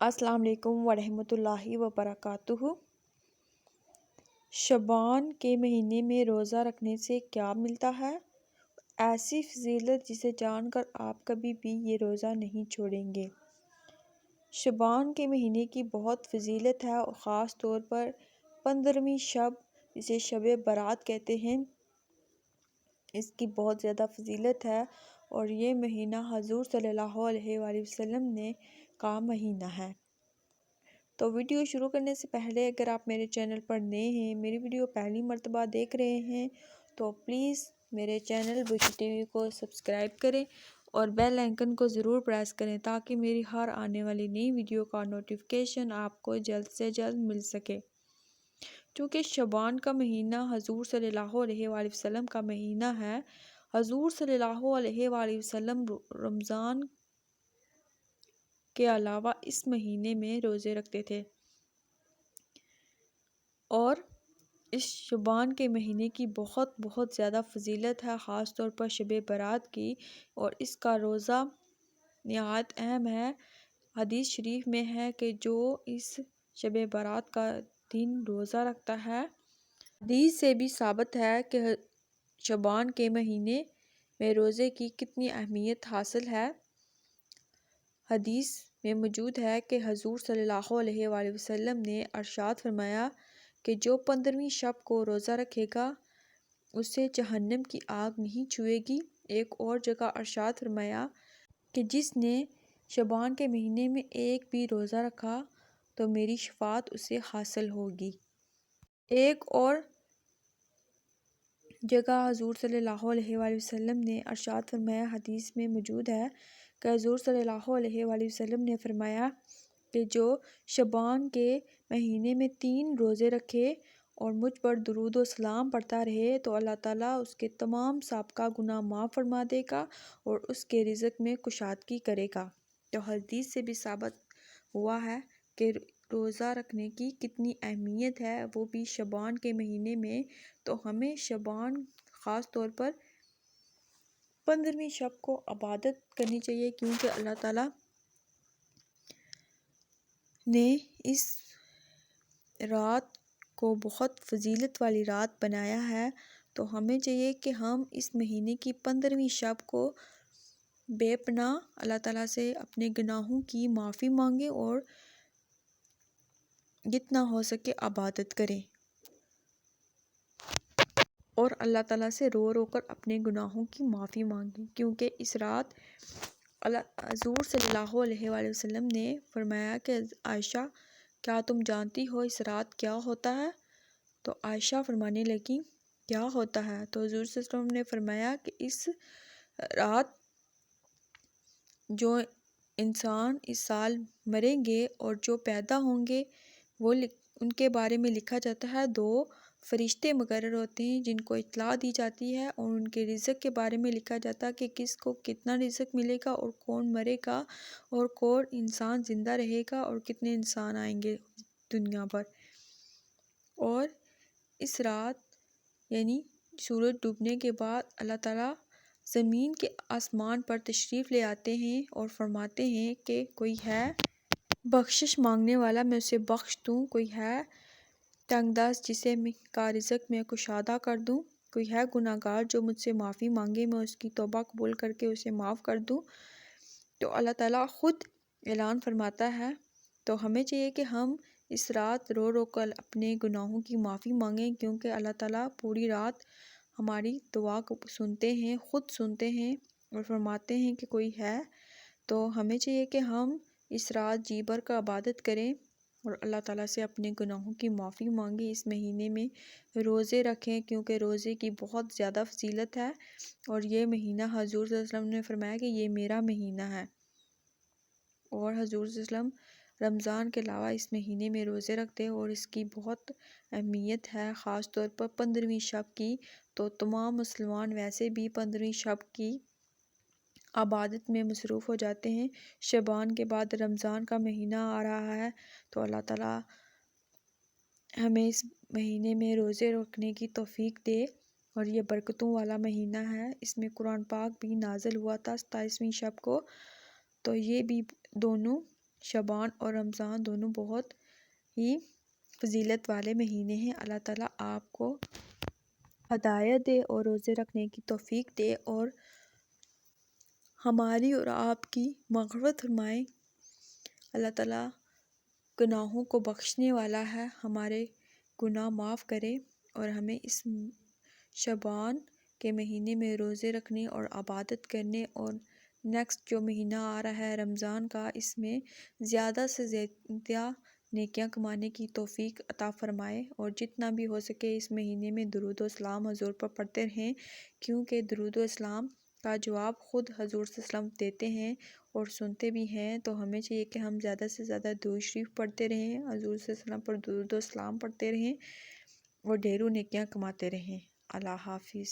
السلام علیکم ورحمۃ اللہ وبرکاتہ۔ شعبان کے مہینے میں روزہ رکھنے سے کیا ملتا ہے؟ ایسی فضیلت جسے جان کر آپ کبھی بھی یہ روزہ نہیں چھوڑیں گے۔ شعبان کے مہینے کی بہت فضیلت ہے اور خاص طور پر 15ویں شب جسے شب برات کہتے ہیں، اس کی بہت زیادہ فضیلت ہے اور یہ مہینہ حضور صلی اللہ علیہ وآلہ وسلم نے کا مہینہ ہے۔ تو ویڈیو شروع کرنے سے پہلے اگر آپ میرے چینل پر نئے ہیں، میری ویڈیو پہلی مرتبہ دیکھ رہے ہیں تو پلیز میرے چینل بشری ٹی وی کو سبسکرائب کریں اور بیل آئیکن کو ضرور پریس کریں تاکہ میری ہر آنے والی نئی ویڈیو کا نوٹیفیکیشن آپ کو جلد سے جلد مل سکے۔ چونکہ شعبان کا مہینہ حضور صلی اللہ علیہ وآلہ وسلم کا مہینہ ہے، حضور صلی اللہ علیہ وآلہ وسلم رمضان کے علاوہ اس مہینے میں روزے رکھتے تھے اور اس شعبان کے مہینے کی بہت زیادہ فضیلت ہے، خاص طور پر شب برات کی، اور اس کا روزہ نہایت اہم ہے۔ حدیث شریف میں ہے کہ جو اس شب برات کا دن روزہ رکھتا ہے، حدیث سے بھی ثابت ہے کہ شعبان کے مہینے میں روزے کی کتنی اہمیت حاصل ہے۔ حدیث میں موجود ہے کہ حضور صلی اللہ علیہ وآلہ وسلم نے ارشاد فرمایا کہ جو 15ویں شب کو روزہ رکھے گا اسے جہنم کی آگ نہیں چھوئے گی۔ ایک اور جگہ ارشاد فرمایا کہ جس نے شعبان کے مہینے میں ایک بھی روزہ رکھا تو میری شفاعت اسے حاصل ہوگی۔ ایک اور جگہ حضور صلی اللہ علیہ وآلہ وسلم نے ارشاد فرمایا، حدیث میں موجود ہے کہ حضور صلی اللہ علیہ وآلہ وسلم نے فرمایا کہ جو شعبان کے مہینے میں 3 روزے رکھے اور مجھ پر درود و سلام پڑھتا رہے تو اللہ تعالیٰ اس کے تمام سابقہ گناہ معاف فرما دے گا اور اس کے رزق میں کشادگی کرے گا۔ تو حدیث سے بھی ثابت ہوا ہے کہ روزہ رکھنے کی کتنی اہمیت ہے، وہ بھی شعبان کے مہینے میں۔ تو ہمیں شعبان خاص طور پر 15ویں شب کو عبادت کرنی چاہیے، کیونکہ اللہ تعالیٰ نے اس رات کو بہت فضیلت والی رات بنایا ہے۔ تو ہمیں چاہیے کہ ہم اس مہینے کی 15ویں شب کو بے پناہ اللہ تعالیٰ سے اپنے گناہوں کی معافی مانگیں اور جتنا ہو سکے عبادت کریں اور اللہ تعالیٰ سے رو رو کر اپنے گناہوں کی معافی مانگیں، کیونکہ اس رات حضور صلی اللہ علیہ وآلہ وسلم نے فرمایا کہ عائشہ کیا تم جانتی ہو اس رات کیا ہوتا ہے؟ تو عائشہ فرمانے لگی کیا ہوتا ہے؟ تو حضور صلی اللہ علیہ وسلم نے فرمایا کہ اس رات جو انسان اس سال مریں گے اور جو پیدا ہوں گے وہ ان کے بارے میں لکھا جاتا ہے، 2 فرشتے مقرر ہوتے ہیں جن کو اطلاع دی جاتی ہے اور ان کے رزق کے بارے میں لکھا جاتا ہے کہ کس کو کتنا رزق ملے گا اور کون مرے گا اور کون انسان زندہ رہے گا اور کتنے انسان آئیں گے دنیا پر۔ اور اس رات یعنی سورج ڈوبنے کے بعد اللہ تعالیٰ زمین کے آسمان پر تشریف لے آتے ہیں اور فرماتے ہیں کہ کوئی ہے بخشش مانگنے والا میں اسے بخش دوں، کوئی ہے تنگ دست جسے کا رزق میں کشادہ کر دوں، کوئی ہے گناہ گار جو مجھ سے معافی مانگے میں اس کی توبہ قبول کر کے اسے معاف کر دوں۔ تو اللہ تعالیٰ خود اعلان فرماتا ہے۔ تو ہمیں چاہیے کہ ہم اس رات رو رو کر اپنے گناہوں کی معافی مانگیں، کیونکہ اللہ تعالیٰ پوری رات ہماری دعا کو سنتے ہیں، خود سنتے ہیں اور فرماتے ہیں کہ کوئی ہے۔ تو ہمیں چاہیے کہ ہم اس رات جی بھر کر عبادت کریں اور اللہ تعالیٰ سے اپنے گناہوں کی معافی مانگیں، اس مہینے میں روزے رکھیں، کیونکہ روزے کی بہت زیادہ فضیلت ہے اور یہ مہینہ حضور صلی اللہ علیہ وسلم نے فرمایا کہ یہ میرا مہینہ ہے، اور حضور صلی اللہ علیہ وسلم رمضان کے علاوہ اس مہینے میں روزے رکھتے ہیں اور اس کی بہت اہمیت ہے، خاص طور پر 15ویں شب کی۔ تو تمام مسلمان ویسے بھی 15ویں شب کی عبادت میں مصروف ہو جاتے ہیں۔ شعبان کے بعد رمضان کا مہینہ آ رہا ہے، تو اللہ تعالیٰ ہمیں اس مہینے میں روزے رکھنے کی توفیق دے، اور یہ برکتوں والا مہینہ ہے۔ اس میں قرآن پاک بھی نازل ہوا تھا 27ویں شب کو۔ تو یہ بھی دونوں شعبان اور رمضان دونوں بہت ہی فضیلت والے مہینے ہیں۔ اللہ تعالیٰ آپ کو ہدایت دے اور روزے رکھنے کی توفیق دے اور ہماری اور آپ کی مغفرت فرمائے۔ اللہ تعالیٰ گناہوں کو بخشنے والا ہے، ہمارے گناہ معاف کرے اور ہمیں اس شعبان کے مہینے میں روزے رکھنے اور عبادت کرنے اور نیکسٹ جو مہینہ آ رہا ہے رمضان کا، اس میں زیادہ سے زیادہ نیکیاں کمانے کی توفیق عطا فرمائے، اور جتنا بھی ہو سکے اس مہینے میں درود و اسلام حضور پر پڑھتے رہیں، کیونکہ درود و اسلام کا جواب خود حضور صلی اللہ علیہ وسلم دیتے ہیں اور سنتے بھی ہیں، تو ہمیں چاہیے کہ ہم زیادہ سے زیادہ درود شریف پڑھتے رہیں، حضور صلی اللہ علیہ وسلم پر درود و اسلام پڑھتے رہیں اور ڈھیروں نیکیاں کماتے رہیں۔ اللہ حافظ۔